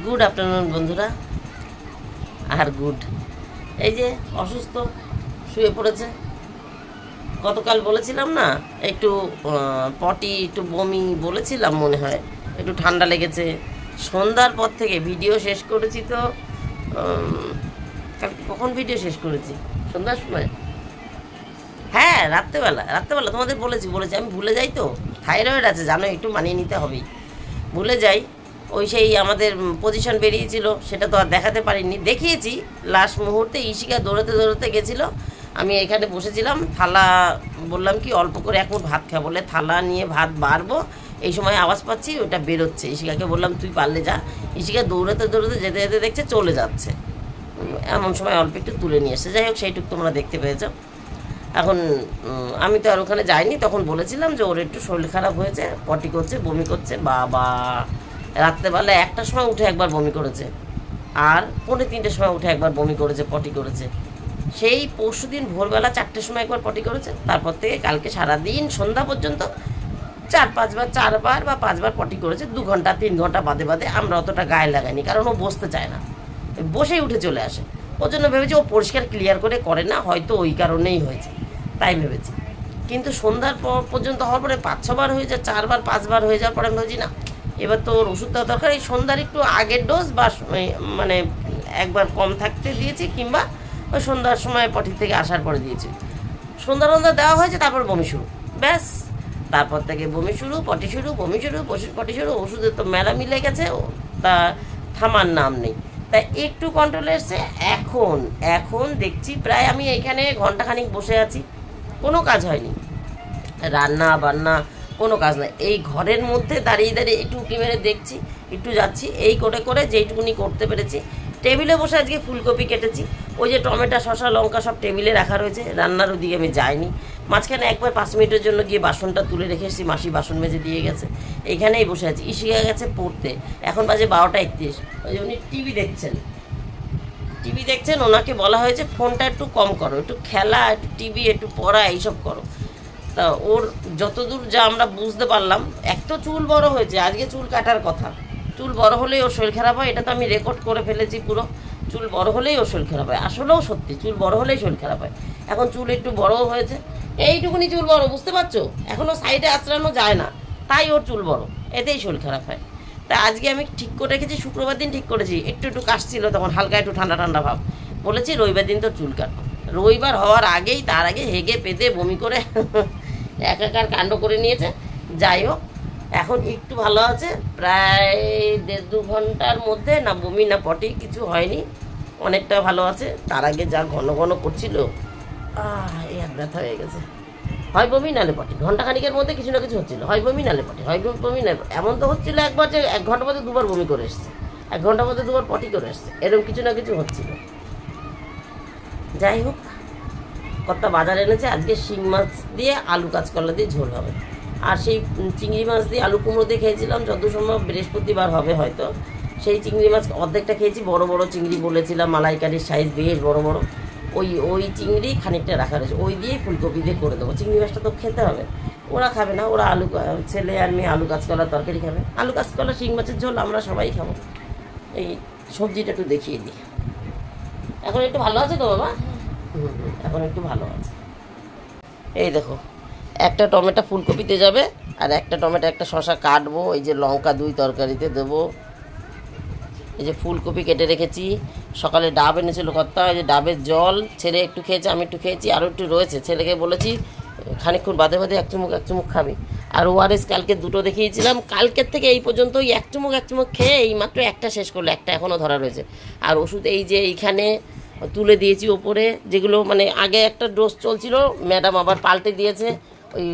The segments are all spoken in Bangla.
গুড আফটারনুন বন্ধুরা। আর গুড এই যে অসুস্থ শুয়ে পড়েছে। গতকাল বলেছিলাম না একটু পটি একটু বমি বলেছিলাম, মনে হয় একটু ঠান্ডা লেগেছে। সন্ধ্যার পর থেকে ভিডিও শেষ করেছি তো কালকে কখন ভিডিও শেষ করেছি? সন্ধ্যার সময়। হ্যাঁ, রাত্রেবেলা তোমাদের বলেছি আমি ভুলে যাই তো, থাইরয়েড আছে জানো, একটু মানিয়ে নিতে হবেই, ভুলে যাই। ওই সেই আমাদের পজিশন বেরিয়েছিল, সেটা তো আর দেখাতে পারিনি, দেখিয়েছি লাস্ট মুহূর্তে। ইশিকা দৌড়াতে গেছিলো, আমি এখানে বসেছিলাম, থালা বললাম কি অল্প করে এখন ভাত খাবো, বলে থালা নিয়ে ভাত বাড়বো, এই সময় আওয়াজ পাচ্ছি ওটা বেরোচ্ছে। ইশিকাকে বললাম তুই পারলে যা। ইশিকা দৌড়াতে যেতে দেখছে চলে যাচ্ছে, এমন সময় অল্প একটু তুলে নিয়ে এসছে। যাই হোক, সেইটুকু তোমরা দেখতে পেয়েছো। এখন আমি তো আর ওখানে যাইনি, তখন বলেছিলাম যে ওর একটু শরীর খারাপ হয়েছে, পটি করছে, বমি করছে। বাবা, রাত্রেবেলা 1টার সময় উঠে একবার বমি করেছে, আর 2:45-এর সময় উঠে একবার বমি করেছে, পটি করেছে। সেই পরশুদিন ভোরবেলা 4টের সময় একবার পটি করেছে। তারপর থেকে কালকে সারাদিন সন্ধ্যা পর্যন্ত 4বার বা 5বার পটি করেছে, 2 ঘন্টা 3 ঘন্টা বাদে। আমরা অতটা গায়ে লাগাইনি, কারণ ও বসতে চায় না, বসেই উঠে চলে আসে। ওর জন্য ভেবেছি ও পরিষ্কার ক্লিয়ার করে না, হয়তো ওই কারণেই হয়েছে, তাই ভেবেছি। কিন্তু সন্ধ্যার পর্যন্ত হওয়ার পরে 5-6বার হয়ে যায়, 4বার 5বার হয়ে যাওয়ার পরে আমি ভাবছি না, এবার তো ওর ওষুধ দেওয়া দরকার। এই সন্ধ্যার একটু আগের ডোজ বা মানে একবার কম থাকতে দিয়েছি, কিংবা ওই সন্ধ্যার সময় পটি থেকে আসার পরে দিয়েছি। সন্ধ্যা দেওয়া হয়েছে, তারপর বমি শুরু, ব্যাস। তারপর থেকে বমি শুরু, পটি শুরু, বমি শুরু, পটি শুরু। ওষুধের তো মেলা মিলে গেছে, তা থামার নাম নেই। তাই একটু কন্ট্রোলে এসছে। এখন দেখছি প্রায় আমি এইখানে ঘন্টাখানিক বসে আছি, কোনো কাজ হয়নি, রান্না বান্না কোনো কাজ নাই। এই ঘরের মধ্যে দাঁড়িয়ে একটু উঁকি মেরে দেখছি, একটু যাচ্ছি, এই করে যেইটুকুনি করতে পেরেছি। টেবিলে বসে আজকে ফুলকপি কেটেছি, ওই যে টমেটো, শসা, লঙ্কা সব টেবিলে রাখা রয়েছে, রান্নার ওদিকে আমি যাইনি। মাঝখানে একবার 5 মিনিটের জন্য গিয়ে বাসনটা তুলে রেখে এসেছি, মাসি বাসন মেজে দিয়ে গেছে, এইখানেই বসে আছি। ইশিকা গেছে পড়তে, এখন বাজে 12টা 31। ওই যে উনি টিভি দেখছেন, ওনাকে বলা হয়েছে ফোনটা একটু কম করো, একটু খেলা, একটু টিভি, একটু পড়া, এইসব করো। তা ওর যতদূর যা আমরা বুঝতে পারলাম, এক তো চুল বড় হয়েছে, আজকে চুল কাটার কথা। চুল বড় হলেই ওর শরীর খারাপ হয়, এটা তো আমি রেকর্ড করে ফেলেছি পুরো। চুল বড় হলেই ওর শরীর খারাপ হয়, আসলেও সত্যি চুল বড় হলেই শরীর খারাপ হয়। এখন চুল একটু বড়ও হয়েছে, এইটুকুনি চুল বড়, বুঝতে পারছো, এখনও সাইডে আঁচড়ানো যায় না, তাই ওর চুল বড়, এতেই শরীর খারাপ হয়। তা আজকে আমি ঠিক করে রেখেছি, শুক্রবার দিন ঠিক করেছি, একটু কাশছিল, তখন হালকা একটু ঠান্ডা ভাব, বলেছি রবিবার দিন তো চুল কাটবো। রবিবার হওয়ার আগেই, তার আগে হেগে পেতে বমি করে একাকার কাণ্ড করে নিয়েছে। যাই হোক, এখন একটু ভালো আছে, প্রায় 1.5-2 ঘন্টার মধ্যে না বমি না পটি কিছু হয়নি, অনেকটা ভালো আছে। তার আগে যা ঘন করছিল, এই এক ব্যথা হয়ে গেছে। হয় বমি নালে পটি, ঘন্টাখানিকের মধ্যে কিছু না কিছু হচ্ছিল, হয় বমি নালে পটি, হয় বমি নালে। এমন তো হচ্ছিল একবার যে 1 ঘন্টার মধ্যে 2বার বমি করে এসছে, 1 ঘন্টার মধ্যে 2বার পটি করে এসছে, এরকম কিছু না কিছু হচ্ছিল। যাই হোক, কতটা বাজার এনেছে, আজকে শিং মাছ দিয়ে আলু কাঁচকলা দিয়ে ঝোল হবে। আর সেই চিংড়ি মাছ দিয়ে আলু কুমড়ো দিয়ে খেয়েছিলাম, যত সম্ভব বৃহস্পতিবার হবে হয়তো। সেই চিংড়ি মাছ অর্ধেকটা খেয়েছি, বড় চিংড়ি বলেছিলাম, মালাইকারির সাইজ বেশ বড়, ওই চিংড়ি খানিকটা রাখা রয়েছে, ওই দিয়ে ফুলকপি দিয়ে করে দেবো। চিংড়ি মাছটা তো খেতে হবে, ওরা খাবে না, ওরা ছেলে আর মেয়ে আলু কাঁচকলার তরকারি খাবে, আলু কাঁচকলা শিং মাছের ঝোল আমরা সবাই খাবো। এই সবজিটা একটু দেখিয়ে দিই। এখন একটু ভালো আছে তো বাবা? এখন একটু ভালো আছে। এই দেখো, একটা টমেটো ফুলকপিতে যাবে, আর একটা টমেটো একটা শসা কাটবো, এই যে লঙ্কা 2 তরকারিতে দেবো। এই যে ফুলকপি কেটে রেখেছি, সকালে ডাব এনেছিল কর্তা, এই যে ডাবের জল ছেলে একটু খেয়েছে, আমি একটু খেয়েছি, আরও একটু রয়েছে। ছেলেকে বলেছি খানিকক্ষণ বাদে এক চুমুক খাবি। আর ওআরএস কালকে 2টো দেখিয়েছিলাম, কালকের থেকে এই পর্যন্ত ওই এক চুমুক খেয়ে এই মাত্র একটা শেষ করলো, একটা এখনও ধরা রয়েছে। আর ওষুধ এই যে এইখানে তুলে দিয়েছি ওপরে, যেগুলো মানে আগে একটা ডোজ চলছিল, ম্যাডাম আবার পাল্টে দিয়েছে, ওই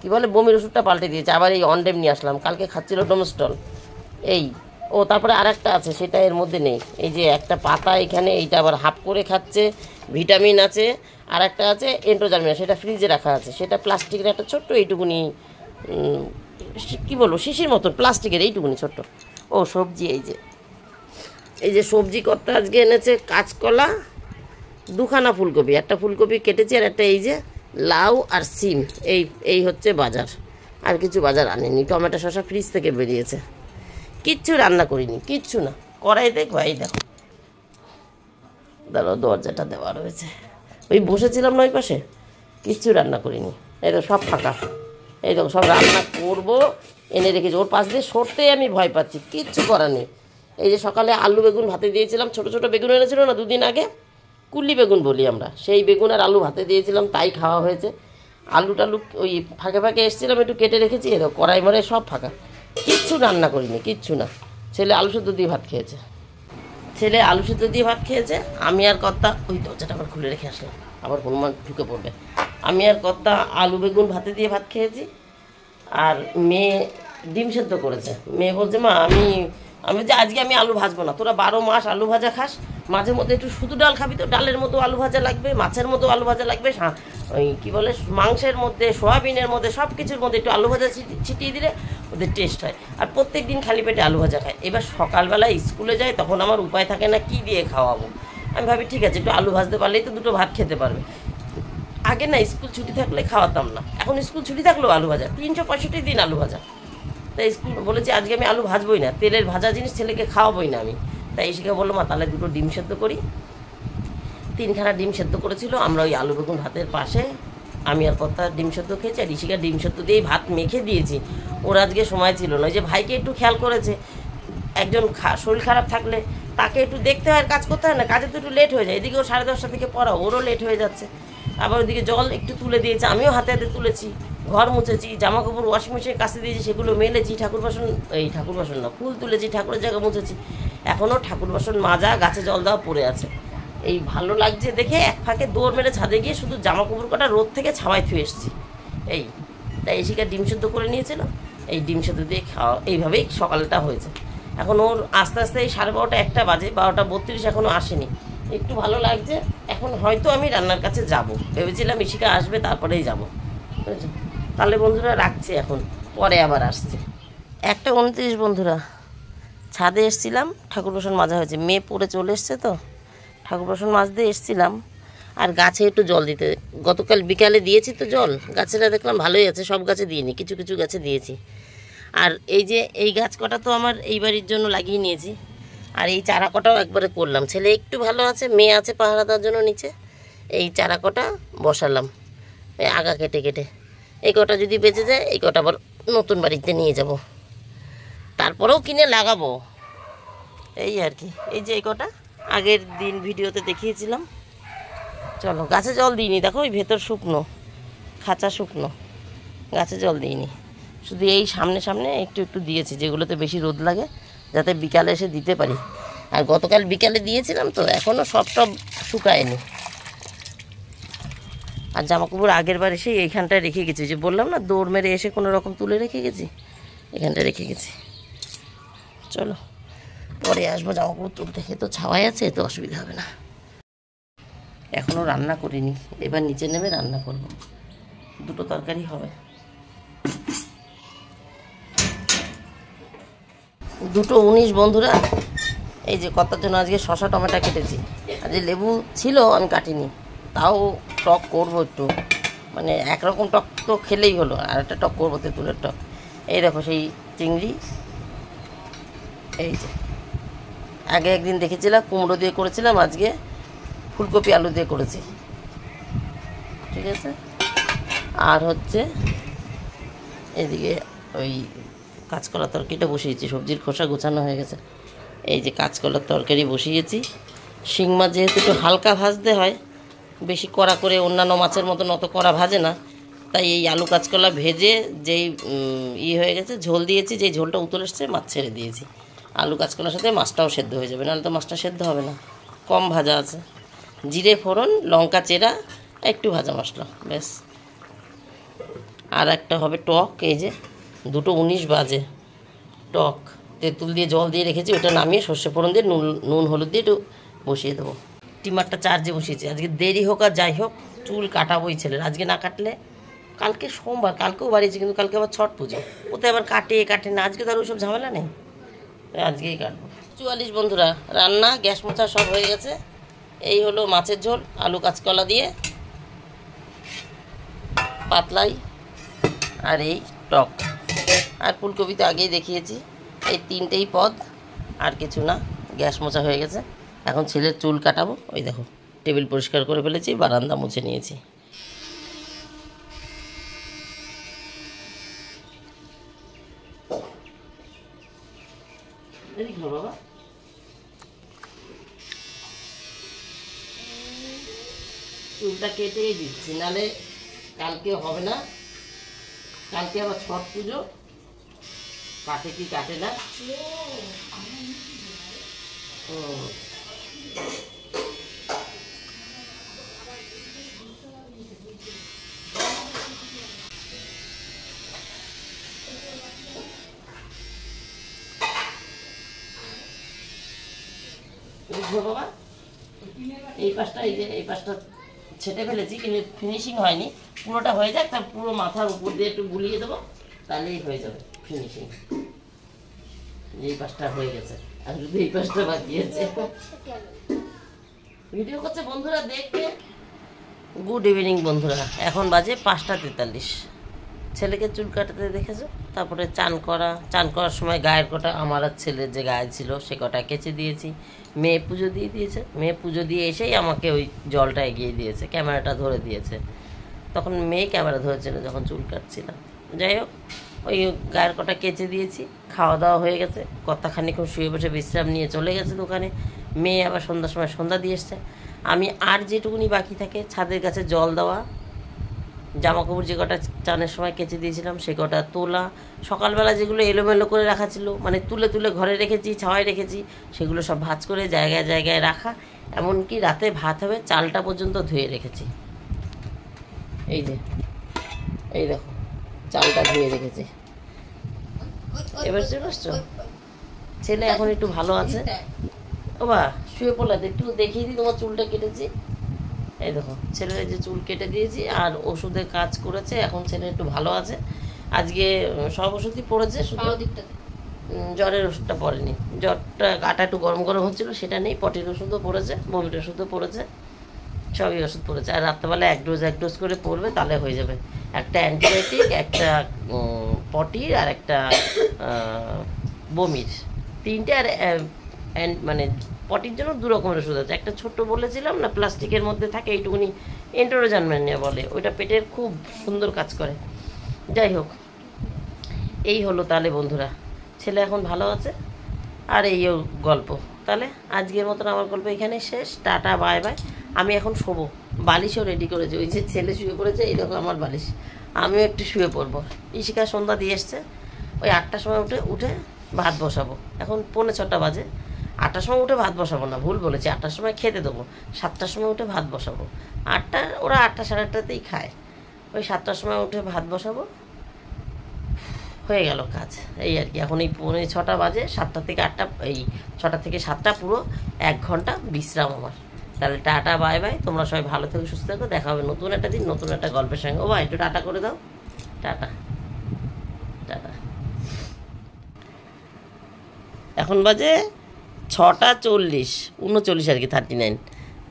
কী বলে বমির ওষুধটা পাল্টে দিয়েছে, আবার এই অনডেম নিয়ে আসলাম। কালকে খাচ্ছিল ডোমস্টল, তারপরে আর একটা আছে, সেটা এর মধ্যে নেই। এই যে একটা পাতা এখানে, এইটা আবার হাফ করে খাচ্ছে, ভিটামিন আছে। আর একটা আছে এন্টোজার্মিনা, সেটা ফ্রিজে রাখা আছে, সেটা প্লাস্টিকের একটা ছোট্ট এইটুকুনি, কী বলবো, শিশির মতন প্লাস্টিকের এইটুকুনি ছোট্ট। সবজি, এই যে সবজি কত আজকে এনেছে, কাঁচকলা, 2খানা ফুলকপি, একটা ফুলকপি কেটেছি, আর একটা এই যে লাউ আর সিম, এই হচ্ছে বাজার। আর কিছু বাজার আনেনি, টমেটো শসা ফ্রিজ থেকে বেরিয়েছে, কিচ্ছু রান্না করিনি, কিচ্ছু না। কড়াই দেখবো, এই দেখো দাঁড়াও, দরজাটা দেওয়া রয়েছে। ওই বসেছিলাম না ওই পাশে, কিচ্ছু রান্না করিনি। এই তো সব ফাঁকা, এই দেখো সব রান্না করবো এনে রেখেছি। ওর পাশ দিয়ে সরতেই আমি ভয় পাচ্ছি, কিচ্ছু করার নেই। এই যে সকালে আলু বেগুন ভাতে দিয়েছিলাম, ছোটো ছোটো বেগুন এনেছিল না দুদিন আগে, কুলি বেগুন বলি আমরা, সেই বেগুন আর আলু ভাতে দিয়েছিলাম, তাই খাওয়া হয়েছে। আলু টালু ওই ফাঁকে ফাঁকে এসেছিলাম, একটু কেটে রেখেছি। এরকম কড়াই মড়াই সব ফাঁকা, কিচ্ছু রান্না করিনি, কিচ্ছু না। ছেলে আলু সেদ্ধ দিয়ে ভাত খেয়েছে, ছেলে আলু সেদ্ধ দিয়ে ভাত খেয়েছে। আমি আর কর্তা, ওই দরজাটা আবার খুলে রেখে আসলাম, আবার হনুমান ঢুকে পড়বে। আমি আর কর্তা আলু বেগুন ভাতে দিয়ে ভাত খেয়েছি। আর মেয়ে ডিম সেদ্ধ করেছে। মেয়ে বলছে মা আমি যে আজকে আমি আলু ভাজবো না, তোরা 12 মাস আলু ভাজা খাস, মাঝে মধ্যে একটু শুধু ডাল খাবি তো, ডালের মতো আলু ভাজা লাগবে, মাছের মতো আলু ভাজা লাগবে, ওই কী বলে মাংসের মধ্যে, সোয়াবিনের মধ্যে, সব কিছুর মধ্যে একটু আলু ভাজা ছিটিয়ে দিলে ওদের টেস্ট হয়। আর প্রত্যেক দিন খালি পেটে আলু ভাজা খায়। এবার সকালবেলা স্কুলে যায়, তখন আমার উপায় থাকে না কী দিয়ে খাওয়াবো। আমি ভাবি ঠিক আছে একটু আলু ভাজতে পারলেই তো দুটো ভাত খেতে পারবে। আগে না স্কুল ছুটি থাকলে খাওয়াতাম না, এখন স্কুল ছুটি থাকলেও আলু ভাজা, 365 দিন আলু ভাজা। তাই স্কুল বলেছি আজকে আমি আলু ভাজবই না, তেলের ভাজা জিনিস ছেলেকে খাওয়াবই না আমি। তাই এসে বললো মা তাহলে দুটো ডিম সেদ্ধ করি। 3খানা ডিম সেদ্ধ করেছিল। আমরা ওই আলু বেগুন ভাতের পাশে আমি আর কর্তা ডিম সেদ্ধ খেয়েছি, আর ঋষিকা ডিম সেদ্ধ দিয়েই ভাত মেখে দিয়েছি। ওর আজকে সময় ছিল না, ওই যে ভাইকে একটু খেয়াল করেছে। একজন শরীর খারাপ থাকলে তাকে একটু দেখতে হয়, কাজ করতে হয় না, কাজে তো একটু লেট হয়ে যায়। এদিকে ও 10:30 থেকে পড়া, ওরও লেট হয়ে যাচ্ছে। আবার ওইদিকে জল একটু তুলে দিয়েছে, আমিও হাতে হাতে তুলেছি, ঘর মুছেছি, জামা কাপড় ওয়াশিং মেশিনে কাচতে দিয়েছি, সেগুলো মেলেছি, ঠাকুর বাসন না ফুল তুলেছি, ঠাকুরের জায়গা মুছেছি। এখনও ঠাকুর বাসন মাজা, গাছে জল দেওয়া পড়ে আছে। এই ভালো লাগছে দেখে এক ফাঁকে দৌড় মেরে ছাদে গিয়ে শুধু জামা কাপড় কটা রোদ থেকে ছাওয়ায় থুয়ে এসেছি। এই তাই এসিকা ডিম সেদ্ধ করে নিয়েছিল, এই ডিম সেদ্ধ দিয়ে খাওয়া, এইভাবেই সকালটা হয়েছে। এখন ওর আস্তে আস্তে এই 12:30 1টা বাজে, 12:32 এখনও আসেনি, একটু ভালো লাগছে। এখন হয়তো আমি রান্নার কাছে যাব, ভেবেছিলাম ইশিকা আসবে তারপরেই যাব, বুঝেছো। তাহলে বন্ধুরা রাখছি, এখন পরে আবার আসছে। 1:29 বন্ধুরা, ছাদে এসছিলাম, ঠাকুর বাসন মাজা হয়েছে, মেয়ে পড়ে চলে এসছে তো, ঠাকুর বাসন মাজতে এসছিলাম। আর গাছে একটু জল দিতে, গতকাল বিকালে দিয়েছি তো জল, গাছেরা দেখলাম ভালোই আছে, সব গাছে দিইনি, কিছু কিছু গাছে দিয়েছি। আর এই যে এই গাছ কটা তো আমার এই বাড়ির জন্য লাগিয়ে নিয়েছি, আর এই চারা কটাও একবারে করলাম। ছেলে একটু ভালো আছে, মেয়ে আছে পাহারা দেওয়ার জন্য নিচে, এই চারা কটা বসালাম এই আগা কেটে কেটে। এই কটা যদি বেঁচে যায়, এই কটা আবার নতুন বাড়িতে নিয়ে যাব, তারপরেও কিনে লাগাবো, এই আর কি। এই যে এই কটা আগের দিন ভিডিওতে দেখিয়েছিলাম। চলো, গাছে জল দিইনি, দেখো ওই ভেতর শুকনো, খাঁচা শুকনো, গাছে জল দিইনি, শুধু এই সামনে সামনে একটু একটু দিয়েছি, যেগুলোতে বেশি রোদ লাগে, যাতে বিকালে এসে দিতে পারি। আর গতকাল বিকালে দিয়েছিলাম তো, এখনও সব শুকায়নি। আর জামাকাপড় আগের বার এসে এইখানটায় রেখে গেছি, যে বললাম না দৌড় মেরে এসে কোনো রকম তুলে রেখে গেছি, এখানটায় রেখে গেছি। চলো পরে আসবো জামাকাপড় তুলতে, তো ছাওয়াই আছে, তো অসুবিধা হবে না। এখনও রান্না করিনি, এবার নিচে নেমে রান্না করব, দুটো তরকারি হবে। 2:19 বন্ধুরা। এই যে কতার জন্য আজকে শসা টমেটো কেটেছি, আর যে লেবু ছিল আমি কাটিনি, তাও টক করবো একটু, মানে একরকম টক তো খেলেই হলো, আর একটা টক করবো, তেঁতুলের টক। এই দেখো সেই চিংড়ি, এই যে আগে একদিন দেখেছিলাম কুমড়ো দিয়ে করেছিলাম, আজকে ফুলকপি আলু দিয়ে করেছি, ঠিক আছে। আর হচ্ছে এদিকে ওই কাঁচকলার তরকারিটা বসিয়েছি, সবজির খোসা গোছানো হয়ে গেছে। এই যে কাঁচকলার তরকারি বসিয়েছি। শিং মাছ যেহেতু একটু হালকা ভাজতে হয়, বেশি কড়া করে অন্যান্য মাছের মতন অত কড়া ভাজে না, তাই এই আলু কাঁচকলা ভেজে যেই হয়ে গেছে, ঝোল দিয়েছি, যেই ঝোলটা উতলে এসছে মাছ ছেড়ে দিয়েছি। আলু কাঁচকলার সাথে মাছটাও সেদ্ধ হয়ে যাবে, নাহলে তো মাছটা সেদ্ধ হবে না, কম ভাজা আছে। জিরে ফোড়ন, লঙ্কা চেরা, একটু ভাজা মশলা, ব্যাস। আর একটা হবে টক, এই যে 2:19 বাজে, টক তেঁতুল দিয়ে জল দিয়ে রেখেছি, ওটা নামিয়ে সর্ষে ফোড়ন দিয়ে নুন হলুদ দিয়ে একটু বসিয়ে দেবো। স্টিমারটা চার্জে বসিয়েছি, আজকে দেরি হোক আর যাই হোক চুল কাটাবোই ছেলের, আজকে না কাটলে কালকে সোমবার, কালকেও বাড়িয়েছি, কিন্তু কালকে আবার ছট পুজো, ওতে আবার কাটে না, আজকে তো আর ওইসব ঝামেলা নেই, আজকেই কাটবো। 44 বন্ধুরা, রান্না গ্যাস মোছা সব হয়ে গেছে। এই হলো মাছের ঝোল আলু কাঁচকলা দিয়ে, পাতলাই, আর এই টক, আর ফুলকপি তো আগেই দেখিয়েছি। এই 3টেই পদ, আর কিছু না, গ্যাস মোছা হয়ে গেছে। এখন ছেলের চুল কাটাবো। ওই দেখো টেবিল পরিষ্কার করে ফেলেছি, বারান্দা মুছে নিয়েছি। বাবা চুলটা কেটেই দিচ্ছি, নাহলে কালকে হবে না। কালকে আবার ছট পুজো, কাটে কি কাটে না। বাবা এই পাশটা, এই পাশটা ছেটে ফেলেছি, কিন্তু ফিনিশিং হয়নি। পুরোটা হয়ে যাক, তার পুরো মাথার উপর দিয়ে একটু বুলিয়ে দেবো, তাহলেই হয়ে যাবে ফিনিশিং। এই পাশটা হয়ে গেছে, আর শুধু এই পাশটা বাকি আছে। ভিডিও করছে বন্ধুরা, দেখবে। গুড ইভিনিং বন্ধুরা, এখন বাজে 5:43। ছেলেকে চুল কাটাতে দেখেছো, তারপরে চান করার সময় গায়ের কটা আমার আর ছেলের যে গায়ে ছিল সে কটা কেচে দিয়েছি। মেয়ে পুজো দিয়ে দিয়েছে, মেয়ে পুজো দিয়ে এসেই আমাকে ওই জলটা এগিয়ে দিয়েছে, ক্যামেরাটা ধরে দিয়েছে। তখন মেয়ে ক্যামেরা ধরেছিল যখন চুল কাটছিলাম। যাই হোক, ওই গায়ের কটা কেচে দিয়েছি। খাওয়া দাওয়া হয়ে গেছে, কতখানিক্ষণ শুয়ে বসে বিশ্রাম নিয়ে চলে গেছে দোকানে। মেয়ে আবার সন্ধ্যার সময় সন্ধ্যা দিয়ে এসছে। আমি আর যেটুকুনি বাকি থাকে, ছাদের কাছে জল দেওয়া, জামাকাপড় যে কটা চানের সময় কেচে দিয়েছিলাম সে কটা তোলা, সকালবেলা যেগুলো এলোমেলো করে রাখা ছিল, মানে তুলে তুলে ঘরে রেখেছি, ছাওয়ায় রেখেছি, সেগুলো সব ভাঁজ করে জায়গায় জায়গায় রাখা। এমনকি রাতে ভাত হবে চালটা পর্যন্ত ধুয়ে রেখেছি। এই যে এই দেখো চালটা ধুয়ে রেখেছি। এবার চলে আসছো, ছেলে এখন একটু ভালো আছে। ও বা শুয়ে পড়লাতে একটু দেখিয়ে দিই তোমার চুলটা কেটেছি। এই দেখো ছেলের যে চুল কেটে দিয়েছি, আর ওষুধে কাজ করেছে, এখন ছেলে একটু ভালো আছে। আজকে সব ওষুধই পড়েছে, শুধু জ্বরের ওষুধটা পড়েনি। জ্বরটা গাটা একটু গরম গরম হচ্ছিলো, সেটা নেই। পটির ওষুধও পড়েছে, বমির ওষুধও পড়েছে, সবই ওষুধ পড়েছে। আর রাত্রেবেলা এক ডোজ করে পড়বে, তাহলে হয়ে যাবে। একটা অ্যান্টিবায়োটিক, একটা পটির, আর একটা বমির, তিনটে। আর মানে পটির জন্য 2 রকমের ওষুধ আছে। একটা ছোট্ট বলেছিলাম না, প্লাস্টিকের মধ্যে থাকে, এইটুকুনি এন্টোরোজানম্যানিয়া বলে, ওইটা পেটের খুব সুন্দর কাজ করে। যাই হোক, এই হলো তাহলে বন্ধুরা, ছেলে এখন ভালো আছে। আর এই গল্প, তাহলে আজকের মতন আমার গল্প এখানে শেষ। Tata, bye bye. আমি এখন শোবো, বালিশও রেডি করেছি। ওই যে ছেলে শুয়ে পড়েছে, এই দেখো আমার বালিশ, আমিও একটু শুয়ে পড়বো। ইশিকা সন্ধ্যা দিয়ে এসছে, ওই 8টার সময় উঠে ভাত বসাবো। এখন 5:45 বাজে। 8টার সময় উঠে ভাত বসাবো না, ভুল বলেছি। 8টার সময় খেতে দেবো, 7টার সময় উঠে ভাত বসাবো। ওরা 8টা সাড়ে 8টাতেই খায়। ওই 7টার সময় উঠে ভাত বসাবো, হয়ে গেল কাজ। এই আর কি। এখন এই 5:45 বাজে, 7টা থেকে 8টা, এই 6টা থেকে 7টা, পুরো 1 ঘন্টা বিশ্রাম আমার। তাহলে টাটা, বাই বাই। তোমরা সবাই ভালো থেকো, সুস্থ থেকো। দেখা হবে নতুন একটা দিন, নতুন একটা গল্পের সঙ্গে। ও ভাই একটু টাটা করে দাও, টাটা টাটা। এখন বাজে 6:40, 39 আর কি, 39।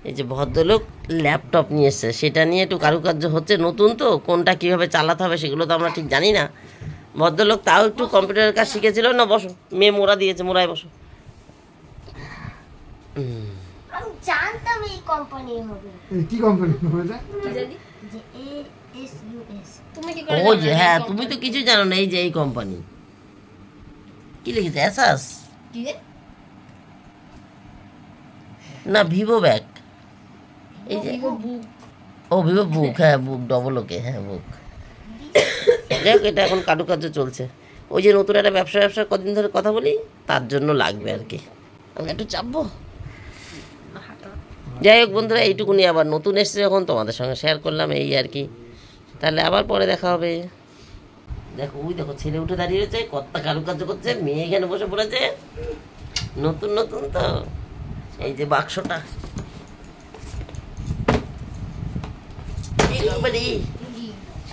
এই যে ভদ্রলোক ল্যাপটপ নিয়ে এসছে, সেটা নিয়ে একটু কারুকার্য হচ্ছে। নতুন তো, কোনটা কীভাবে চালাতে হবে সেগুলো তো আমরা ঠিক জানি না। ভদ্রলোক তাও একটু কম্পিউটারের কাজ শিখেছিল না। বসো, মেয়ে মোড়া দিয়েছে, মোড়ায় বসো। আমি জানতাম এই কোম্পানি হবে। কি কোম্পানি হবে? যে ASUS। তুমি কি ও যে হ্যাঁ, তুমি তো কিছু জানো না। এই যে এই কোম্পানি কি লিখেছে, অ্যাসাস কি রে? না ভিভো ব্যাগ। এই যে ও ভিভো বুক, হ্যাঁ বুক, ডবল ওকে, হ্যাঁ বুক। যাই হোক, এটা এখন কারুকার্য চলছে। ওই যে নতুন একটা ব্যবসা কদিন ধরে কথা বলি, তার জন্য লাগবে আর কি। আমি একটু চাপবো। যাই হোক বন্ধুরা, এইটুকুনি। আবার নতুন এসছে যখন, তোমাদের সঙ্গে শেয়ার করলাম, এই আর কি। তাহলে আবার পরে দেখা হবে। দেখো ওই দেখো ছেলে উঠে দাঁড়িয়ে রয়েছে, কত কারুকার্য করছে। মেয়ে এখানে বসে পড়েছে, নতুন নতুন তো। এই যে বাক্সটা,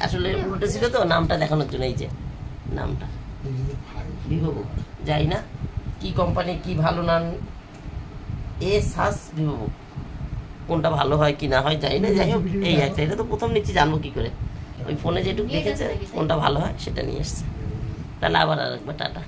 আসলে উল্টো ছিল তো, নামটা দেখানোর জন্য। এই যে নামটা ভিভো বুক, যাই না কি কোম্পানি, কি ভালো নাম, ASUS ভিভো বুক। কোনটা ভালো হয় কি না হয় জানি না। যাই হোক, এই একটা, এটা তো প্রথম নিচ্ছি, জানবো কি করে। ওই ফোনে যেটুকু দেখেছে কোনটা ভালো হয় সেটা নিয়ে এসছে। তাহলে আবার আরেকবার টাটা।